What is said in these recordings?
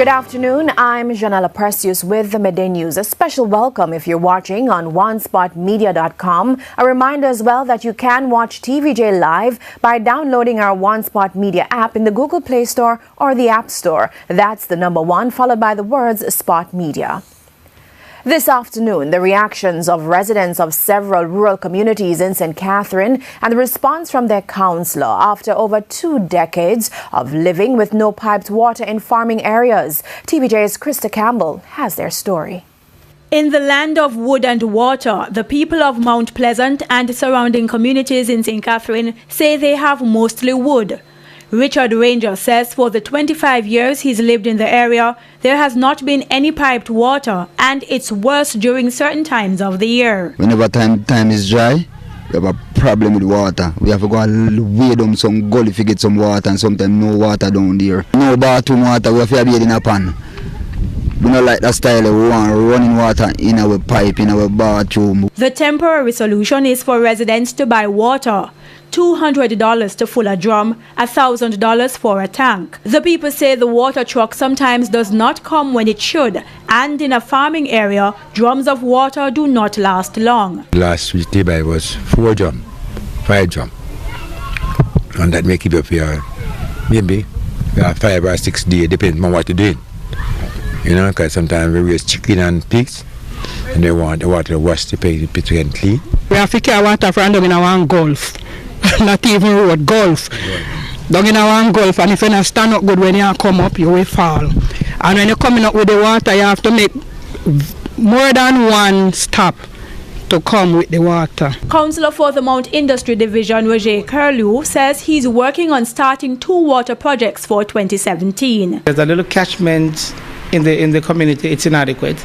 Good afternoon, I'm Janela Precious with the Midday News. A special welcome if you're watching on onespotmedia.com. A reminder as well that you can watch TVJ live by downloading our One Spot Media app in the Google Play Store or the App Store. That's the number 1 followed by the words Spot Media. This afternoon, the reactions of residents of several rural communities in St. Catherine and the response from their councillor after over 2 decades of living with no piped water in farming areas. TVJ's Krista Campbell has their story. In the land of wood and water, the people of Mount Pleasant and surrounding communities in St. Catherine say they have mostly wood. Richard Ranger says for the 25 years he's lived in the area, there has not been any piped water, and it's worse during certain times of the year. Whenever time is dry, we have a problem with water. We have to go and wade down some gully to get some water, and sometimes no water down there. No bathroom water, we have to bathe in a pan. We don't like that style. We want running water in our pipe, in our bathroom. The temporary solution is for residents to buy water. $200 to fill a drum, $1,000 for a tank. The people say the water truck sometimes does not come when it should, and in a farming area, drums of water do not last long. Last week they buy was 4 drum, 5 drum, and that make it up here maybe 5 or 6 days, depending on what you're doing. You know, because sometimes we raise chicken and pigs, and they want the water to wash the pig to get clean. We have to carry water from down in our Gulf, not even road, Gulf. Down in our Gulf, and if you don't stand up good when you come up, you will fall. And when you're coming up with the water, you have to make more than one stop to come with the water. Councillor for the Mount Industry Division, Roger Curlew, says he's working on starting 2 water projects for 2017. There's a little catchment in the community. It's inadequate.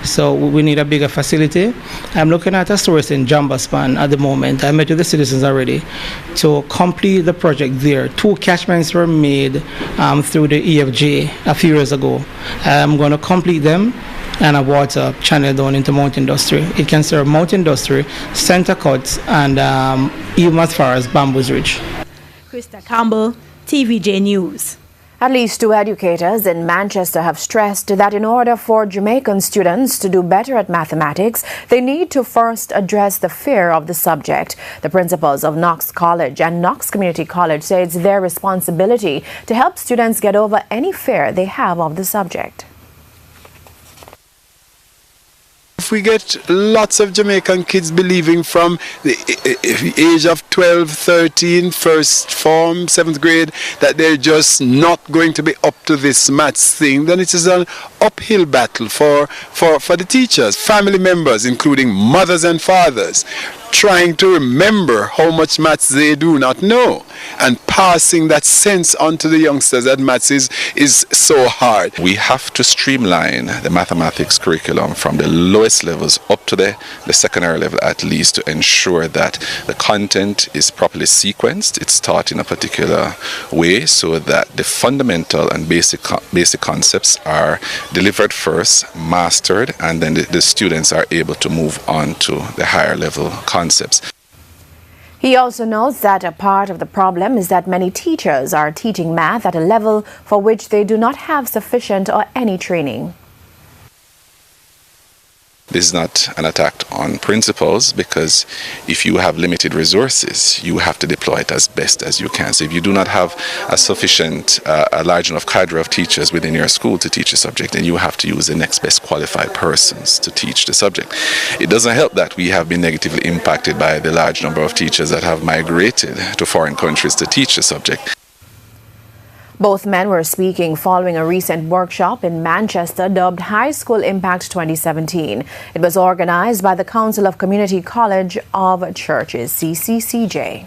So we need a bigger facility. I'm looking at a source in Jamdung at the moment. I met with the citizens already to complete the project there. 2 catchments were made through the EFJ a few years ago. I'm going to complete them and a water channel down into Mount Industry. It can serve Mount Industry, Center Cuts, and even as far as Bamboos Ridge. Krista Campbell, TVJ News. At least 2 educators in Manchester have stressed that in order for Jamaican students to do better at mathematics, they need to first address the fear of the subject. The principals of Knox College and Knox Community College say it's their responsibility to help students get over any fear they have of the subject. If we get lots of Jamaican kids believing from the age of 12, 13, first form, 7th grade, that they're just not going to be up to this maths thing, then it is an uphill battle for the teachers, family members, including mothers and fathers, trying to remember how much maths they do not know, and passing that sense on to the youngsters that maths is so hard. We have to streamline the mathematics curriculum from the lowest levels up to the secondary level at least, to ensure that the content is properly sequenced, it's taught in a particular way, so that the fundamental and basic concepts are delivered first, mastered, and then the students are able to move on to the higher level concepts. He also notes that a part of the problem is that many teachers are teaching math at a level for which they do not have sufficient or any training. This is not an attack on principals, because if you have limited resources, you have to deploy it as best as you can. So if you do not have a large enough cadre of teachers within your school to teach a subject, then you have to use the next best qualified persons to teach the subject. It doesn't help that we have been negatively impacted by the large number of teachers that have migrated to foreign countries to teach the subject. Both men were speaking following a recent workshop in Manchester dubbed High School Impact 2017. It was organized by the Council of Community College of Churches, CCCJ.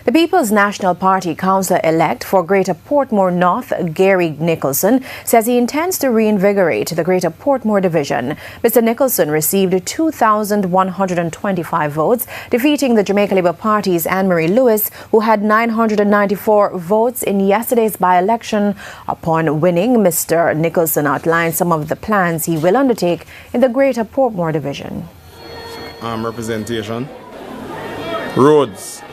The People's National Party councillor-elect for Greater Portmore North, Gary Nicholson, says he intends to reinvigorate the Greater Portmore Division. Mr. Nicholson received 2,125 votes, defeating the Jamaica Labour Party's Anne-Marie Lewis, who had 994 votes in yesterday's by-election. Upon winning, Mr. Nicholson outlined some of the plans he will undertake in the Greater Portmore Division. Representation, roads.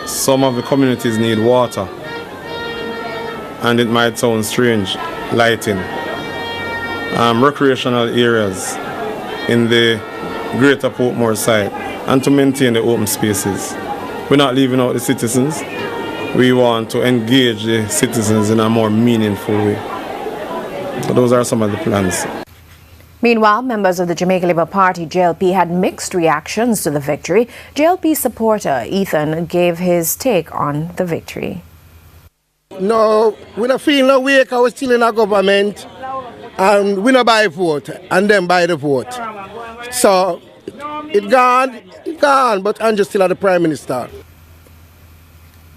Some of the communities need water, and it might sound strange, lighting, recreational areas in the greater Portmore site, and to maintain the open spaces. We're not leaving out the citizens. We want to engage the citizens in a more meaningful way. So those are some of the plans. Meanwhile, members of the Jamaica Labour Party, JLP, had mixed reactions to the victory. JLP supporter Ethan gave his take on the victory. No, we don't feel no way because we're still in our government and we don't buy vote and then buy the vote. So, it's gone, but Andrew still the Prime Minister.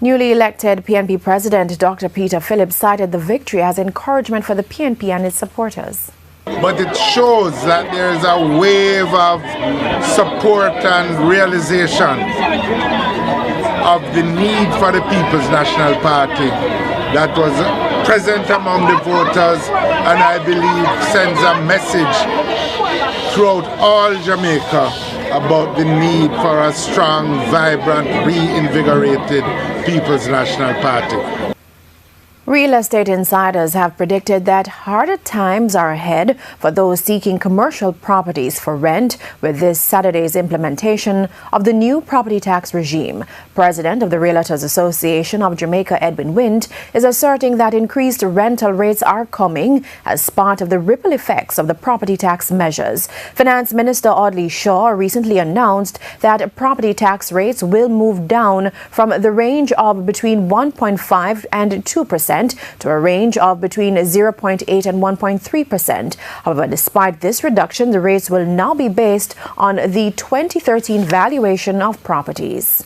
Newly elected PNP President Dr. Peter Phillips cited the victory as encouragement for the PNP and its supporters. But it shows that there is a wave of support and realization of the need for the People's National Party that was present among the voters, and I believe sends a message throughout all Jamaica about the need for a strong, vibrant, reinvigorated People's National Party. Real estate insiders have predicted that harder times are ahead for those seeking commercial properties for rent with this Saturday's implementation of the new property tax regime. President of the Realtors Association of Jamaica, Edwin Wind, is asserting that increased rental rates are coming as part of the ripple effects of the property tax measures. Finance Minister Audley Shaw recently announced that property tax rates will move down from the range of between 1.5 and 2% to a range of between 0.8 and 1.3%. However, despite this reduction, the rates will now be based on the 2013 valuation of properties.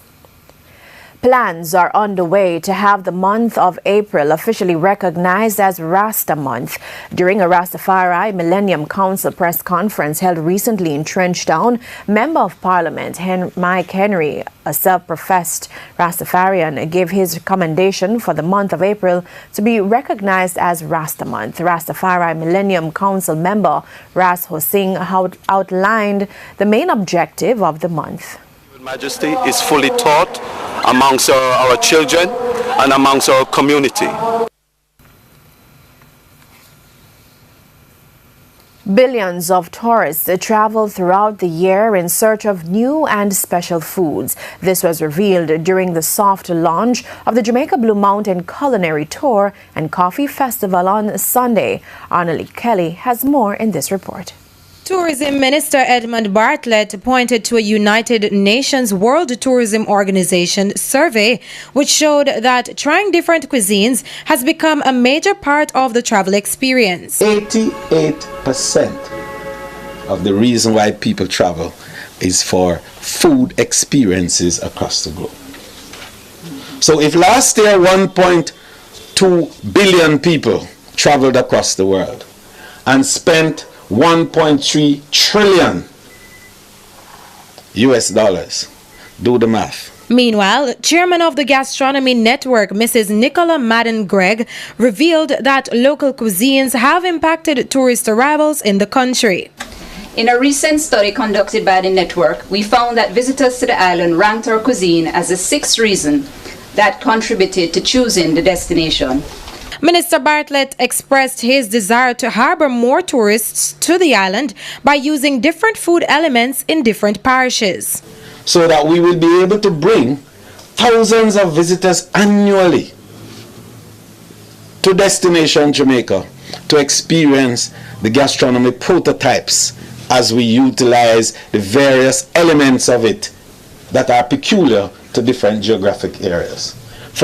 Plans are underway to have the month of April officially recognized as Rasta Month. During a Rastafari Millennium Council press conference held recently in Trenchtown, Member of Parliament Mike Henry, a self-professed Rastafarian, gave his commendation for the month of April to be recognized as Rasta Month. Rastafari Millennium Council member Ras Hosing outlined the main objective of the month. Majesty is fully taught amongst our children and amongst our community. Billions of tourists travel throughout the year in search of new and special foods. This was revealed during the soft launch of the Jamaica Blue Mountain Culinary Tour and Coffee Festival on Sunday. Arnold Kelly has more in this report. Tourism Minister Edmund Bartlett pointed to a United Nations World Tourism Organization survey which showed that trying different cuisines has become a major part of the travel experience. 88% of the reason why people travel is for food experiences across the globe. So if last year 1.2 billion people traveled across the world and spent 1.3 trillion US dollars. Do the math. Meanwhile, Chairman of the Gastronomy Network, Mrs. Nicola Madden-Gregg, revealed that local cuisines have impacted tourist arrivals in the country. In a recent study conducted by the network, we found that visitors to the island ranked our cuisine as the 6th reason that contributed to choosing the destination. Minister Bartlett expressed his desire to harbor more tourists to the island by using different food elements in different parishes, so that we will be able to bring thousands of visitors annually to Destination Jamaica to experience the gastronomy prototypes as we utilize the various elements of it that are peculiar to different geographic areas.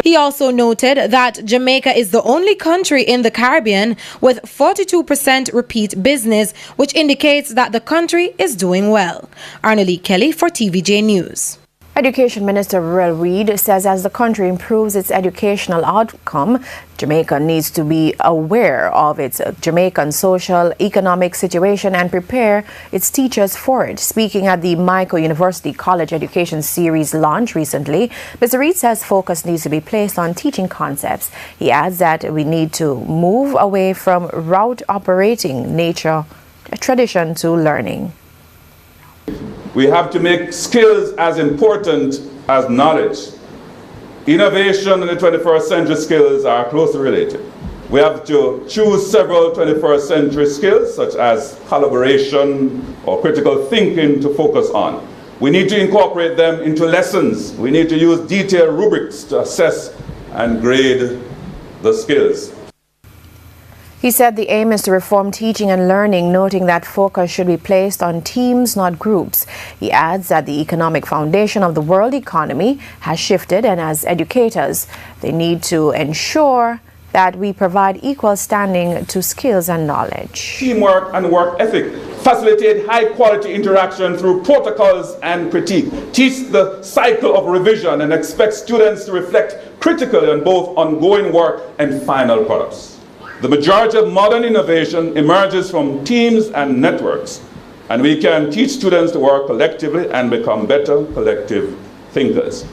He also noted that Jamaica is the only country in the Caribbean with 42% repeat business, which indicates that the country is doing well. Arnold Kelly for TVJ News. Education Minister Ruel Reid says as the country improves its educational outcome, Jamaica needs to be aware of its Jamaican social, economic situation and prepare its teachers for it. Speaking at the Mico University College Education Series launch recently, Mr. Reid says focus needs to be placed on teaching concepts. He adds that we need to move away from route operating nature, tradition to learning. We have to make skills as important as knowledge. Innovation and the 21st century skills are closely related. We have to choose several 21st century skills such as collaboration or critical thinking to focus on. We need to incorporate them into lessons. We need to use detailed rubrics to assess and grade the skills. He said the aim is to reform teaching and learning, noting that focus should be placed on teams, not groups. He adds that the economic foundation of the world economy has shifted, and as educators, they need to ensure that we provide equal standing to skills and knowledge. Teamwork and work ethic. Facilitate high-quality interaction through protocols and critique. Teach the cycle of revision and expect students to reflect critically on both ongoing work and final products. The majority of modern innovation emerges from teams and networks, and we can teach students to work collectively and become better collective thinkers.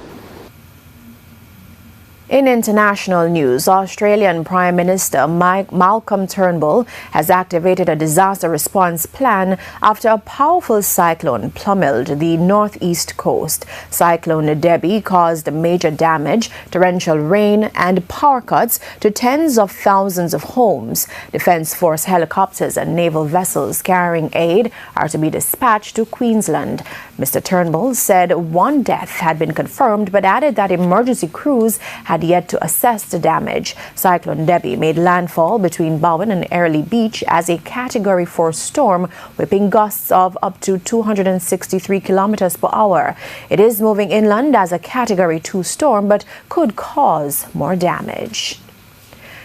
In international news, Australian Prime Minister Malcolm Turnbull has activated a disaster response plan after a powerful cyclone plummeted the northeast coast. Cyclone Debbie caused major damage, torrential rain and power cuts to tens of thousands of homes. Defence Force helicopters and naval vessels carrying aid are to be dispatched to Queensland. Mr. Turnbull said one death had been confirmed, but added that emergency crews had yet to assess the damage. Cyclone Debbie made landfall between Bowen and Airlie Beach as a Category 4 storm, whipping gusts of up to 263 kilometers per hour. It is moving inland as a Category 2 storm, but could cause more damage.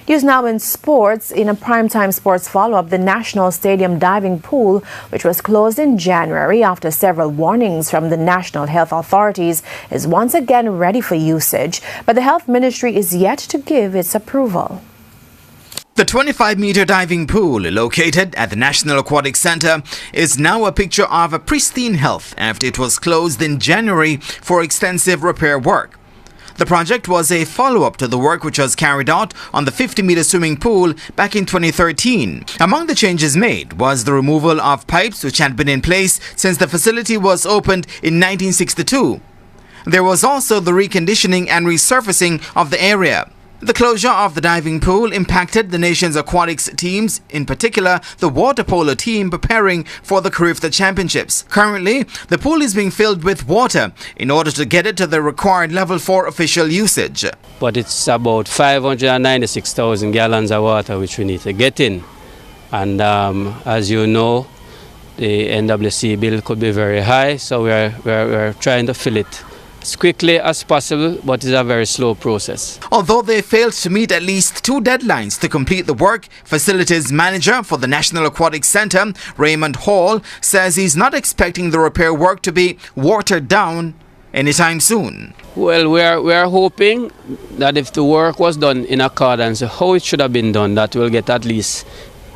News now in sports. In a primetime sports follow-up, the National Stadium diving pool, which was closed in January after several warnings from the National Health Authorities, is once again ready for usage, but the Health Ministry is yet to give its approval. The 25-meter diving pool located at the National Aquatic Centre is now a picture of a pristine health after it was closed in January for extensive repair work. The project was a follow-up to the work which was carried out on the 50-meter swimming pool back in 2013. Among the changes made was the removal of pipes which had been in place since the facility was opened in 1962. There was also the reconditioning and resurfacing of the area. The closure of the diving pool impacted the nation's aquatics teams, in particular the water polo team preparing for the Carifta Championships. Currently, the pool is being filled with water in order to get it to the required level for official usage. But it's about 596,000 gallons of water which we need to get in. And as you know, the NWC bill could be very high, so we're trying to fill it as quickly as possible, but it's a very slow process. Although they failed to meet at least 2 deadlines to complete the work, facilities manager for the National Aquatic Centre, Raymond Hall, says he's not expecting the repair work to be watered down anytime soon. Well, we are hoping that if the work was done in accordance with how it should have been done, that we'll get at least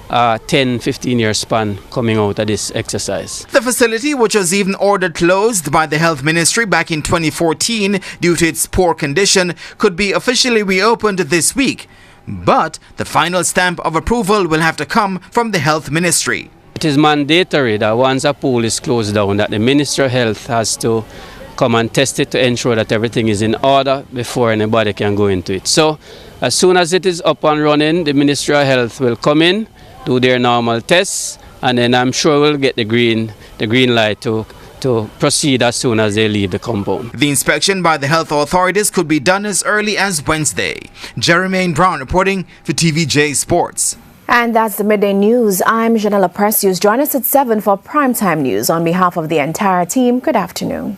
10-15 year span coming out of this exercise. The facility, which was even ordered closed by the Health Ministry back in 2014 due to its poor condition, could be officially reopened this week. But the final stamp of approval will have to come from the Health Ministry. It is mandatory that once a pool is closed down, that the Minister of Health has to come and test it to ensure that everything is in order before anybody can go into it. So as soon as it is up and running, the Ministry of Health will come in, do their normal tests, and then I'm sure we'll get the green light to proceed as soon as they leave the compound. The inspection by the health authorities could be done as early as Wednesday. Jermaine Brown reporting for TVJ Sports. And that's the Midday News. I'm Janella Precious. Join us at 7 for Primetime News. On behalf of the entire team, good afternoon.